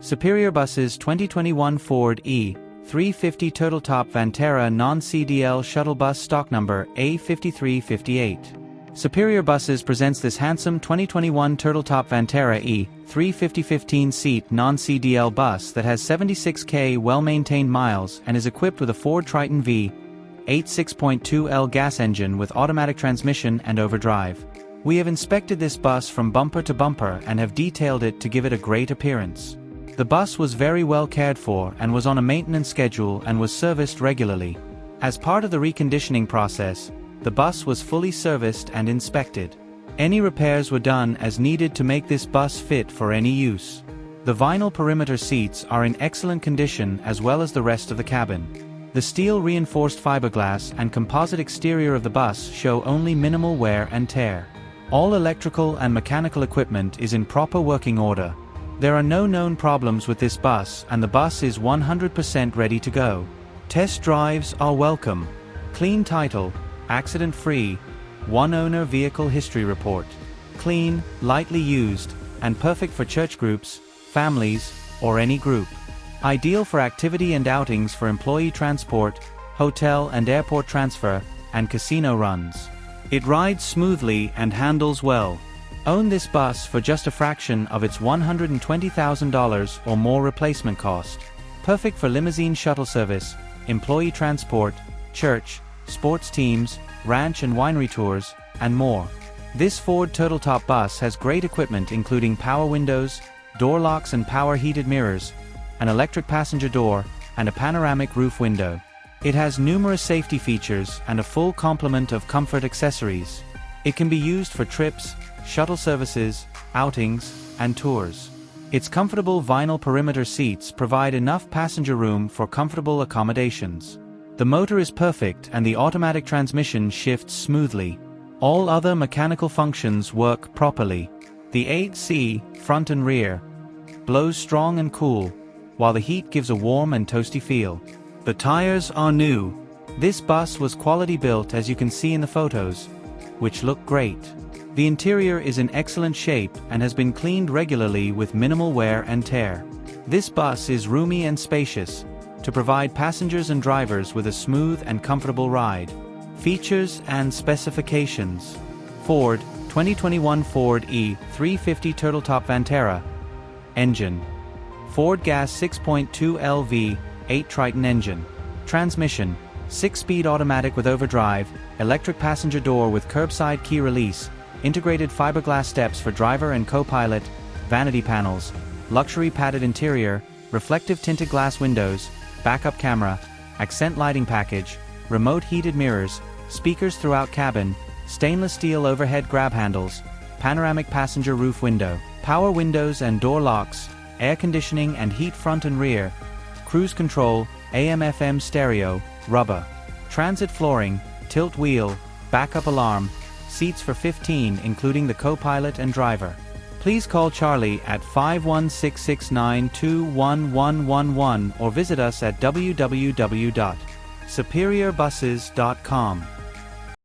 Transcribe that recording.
Superior Buses 2021 Ford E350 TurtleTop VanTerra non-CDL shuttle bus stock number A5358. Superior Buses presents this handsome 2021 TurtleTop VanTerra E350 15-seat non-CDL bus that has 76k well-maintained miles and is equipped with a Ford Triton V8 6.2L gas engine with automatic transmission and overdrive. We have inspected this bus from bumper to bumper and have detailed it to give it a great appearance. The bus was very well cared for and was on a maintenance schedule and was serviced regularly. As part of the reconditioning process, the bus was fully serviced and inspected. Any repairs were done as needed to make this bus fit for any use. The vinyl perimeter seats are in excellent condition as well as the rest of the cabin. The steel reinforced fiberglass and composite exterior of the bus show only minimal wear and tear. All electrical and mechanical equipment is in proper working order. There are no known problems with this bus and the bus is 100% ready to go. Test drives are welcome. Clean title, accident-free, one-owner vehicle history report. Clean, lightly used, and perfect for church groups, families, or any group. Ideal for activity and outings for employee transport, hotel and airport transfer, and casino runs. It rides smoothly and handles well. Own this bus for just a fraction of its $120,000 or more replacement cost. Perfect for limousine shuttle service, employee transport, church, sports teams, ranch and winery tours, and more. This Ford TurtleTop bus has great equipment including power windows, door locks and power heated mirrors, an electric passenger door, and a panoramic roof window. It has numerous safety features and a full complement of comfort accessories. It can be used for trips, shuttle services, outings, and tours. Its comfortable vinyl perimeter seats provide enough passenger room for comfortable accommodations. The motor is perfect and the automatic transmission shifts smoothly. All other mechanical functions work properly. The 8C, front and rear, blows strong and cool, while the heat gives a warm and toasty feel. The tires are new. This bus was quality built as you can see in the photos, which look great. The interior is in excellent shape and has been cleaned regularly with minimal wear and tear. This bus is roomy and spacious, to provide passengers and drivers with a smooth and comfortable ride. Features and specifications. Ford, 2021 Ford E350 TurtleTop VanTerra. Engine. Ford Gas 6.2 LV8 Triton engine. Transmission. 6-speed automatic with overdrive, electric passenger door with curbside key release, integrated fiberglass steps for driver and co-pilot, vanity panels, luxury padded interior, reflective tinted glass windows, backup camera, accent lighting package, remote heated mirrors, speakers throughout cabin, stainless steel overhead grab handles, panoramic passenger roof window, power windows and door locks, air conditioning and heat front and rear, cruise control, AM/FM stereo, rubber, transit flooring, tilt wheel, backup alarm, seats for 15 including the co-pilot and driver. Please call Charlie at 51669211111 or visit us at www.superiorbuses.com.